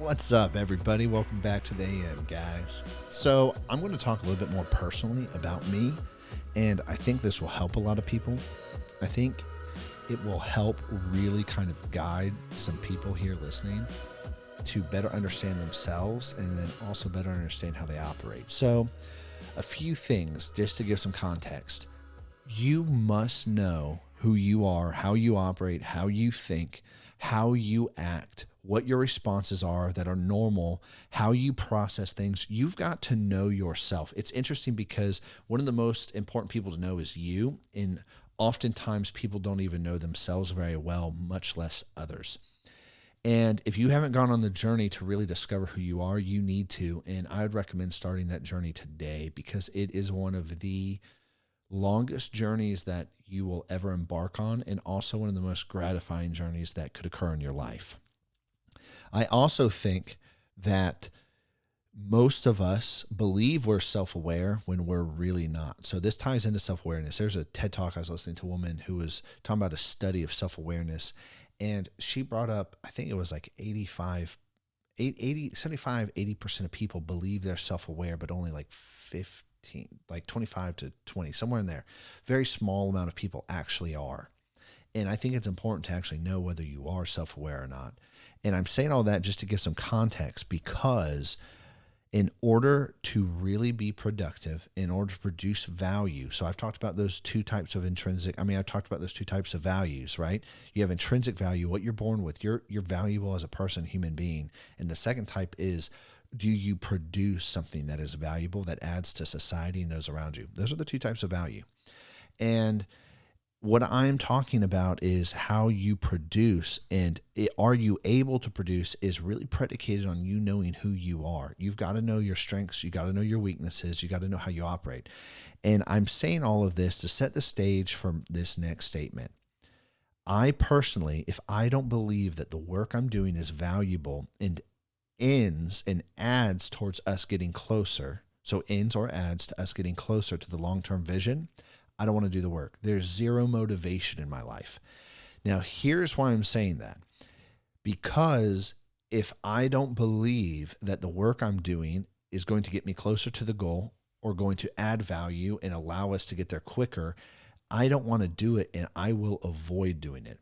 What's up, everybody? Welcome back to the AM, guys. So, I'm going to talk a little bit more personally about me, and I think this will help a lot of people. I think it will help really kind of guide some people here listening to better understand themselves and then also better understand how they operate. So, a few things just to give some context. You must know who you are, how you operate, how you think, how you act, what your responses are that are normal, how you process things. You've got to know yourself. It's interesting because one of the most important people to know is you, and oftentimes people don't even know themselves very well, much less others. And if you haven't gone on the journey to really discover who you are, you need to. And I would recommend starting that journey today because it is one of the longest journeys that you will ever embark on, and also one of the most gratifying journeys that could occur in your life. I also think that most of us believe we're self-aware when we're really not. So this ties into self-awareness. There's a TED Talk I was listening to a woman who was talking about a study of self-awareness, and she brought up, I think it was like 75, 80% of people believe they're self-aware, but only like 25 to 20, somewhere in there. Very small amount of people actually are. And I think it's important to actually know whether you are self-aware or not. And I'm saying all that just to give some context, because in order to really be productive, in order to produce value, so I've talked about those two types of I've talked about those two types of values, right? You have intrinsic value, what you're born with. You're valuable as a person, human being. And the second type is, do you produce something that is valuable, that adds to society and those around you? Those are the two types of value. And what I'm talking about is how you produce, and are you able to produce is really predicated on you knowing who you are. You've got to know your strengths. You got to know your weaknesses. You got to know how you operate. And I'm saying all of this to set the stage for this next statement. I personally, if I don't believe that the work I'm doing is valuable and ends and adds towards us getting closer, so ends or adds to us getting closer to the long-term vision, I don't want to do the work. There's zero motivation in my life. Now, here's why I'm saying that. Because if I don't believe that the work I'm doing is going to get me closer to the goal or going to add value and allow us to get there quicker, I don't want to do it, and I will avoid doing it.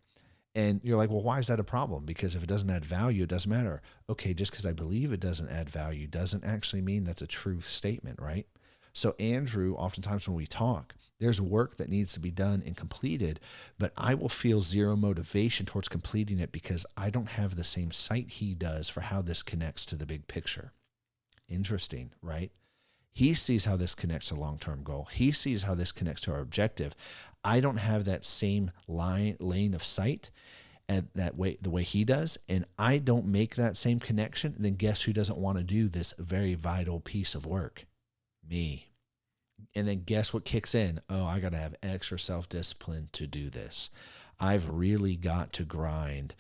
And you're like, well, why is that a problem? Because if it doesn't add value, it doesn't matter. Okay, just because I believe it doesn't add value doesn't actually mean that's a true statement, right? So Andrew, oftentimes when we talk, there's work that needs to be done and completed, but I will feel zero motivation towards completing it because I don't have the same sight he does for how this connects to the big picture. Interesting, right? He sees how this connects to long-term goal. He sees how this connects to our objective. I don't have that same lane of sight at that way, the way he does, and I don't make that same connection. Then guess who doesn't want to do this very vital piece of work? Me. And then guess what kicks in? Oh, I got to have extra self-discipline to do this. I've really got to grind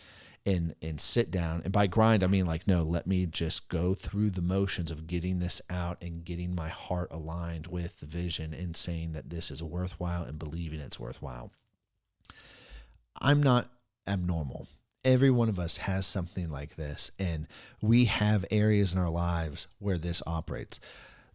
and sit down. And by grind, I mean like, no, let me just go through the motions of getting this out and getting my heart aligned with the vision and saying that this is worthwhile and believing it's worthwhile. I'm not abnormal. Every one of us has something like this, and we have areas in our lives where this operates.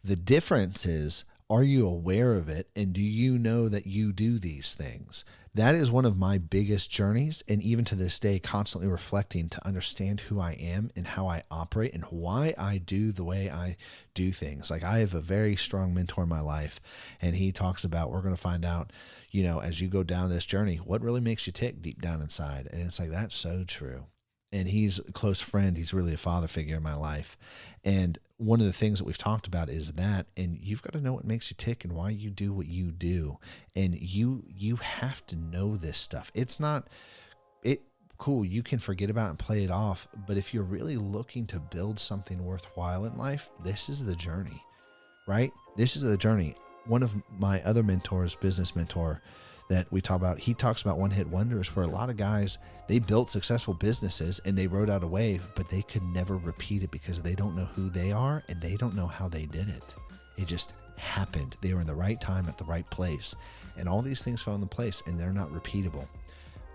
The difference is, are you aware of it, and do you know that you do these things? That is one of my biggest journeys, and even to this day, constantly reflecting to understand who I am and how I operate and why I do the way I do things. Like, I have a very strong mentor in my life, and he talks about, we're going to find out, as you go down this journey, what really makes you tick deep down inside. And it's like, that's so true. And he's a close friend. He's really a father figure in my life. And one of the things that we've talked about is that, and you've got to know what makes you tick and why you do what you do. And you have to know this stuff. It's not cool. You can forget about it and play it off. But if you're really looking to build something worthwhile in life, this is the journey, right? This is the journey. One of my other mentors, business mentor, that we talk about, he talks about one-hit wonders, where a lot of guys, they built successful businesses and they rode out a wave, but they could never repeat it because they don't know who they are and they don't know how they did it. It just happened. They were in the right time at the right place, and all these things fell into place, and they're not repeatable.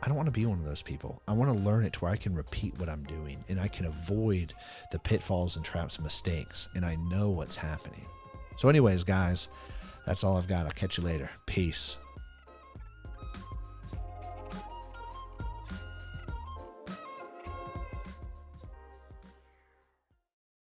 I don't want to be one of those people. I want to learn it to where I can repeat what I'm doing and I can avoid the pitfalls and traps and mistakes, and I know what's happening. So anyways, guys, that's all I've got. I'll catch you later. Peace.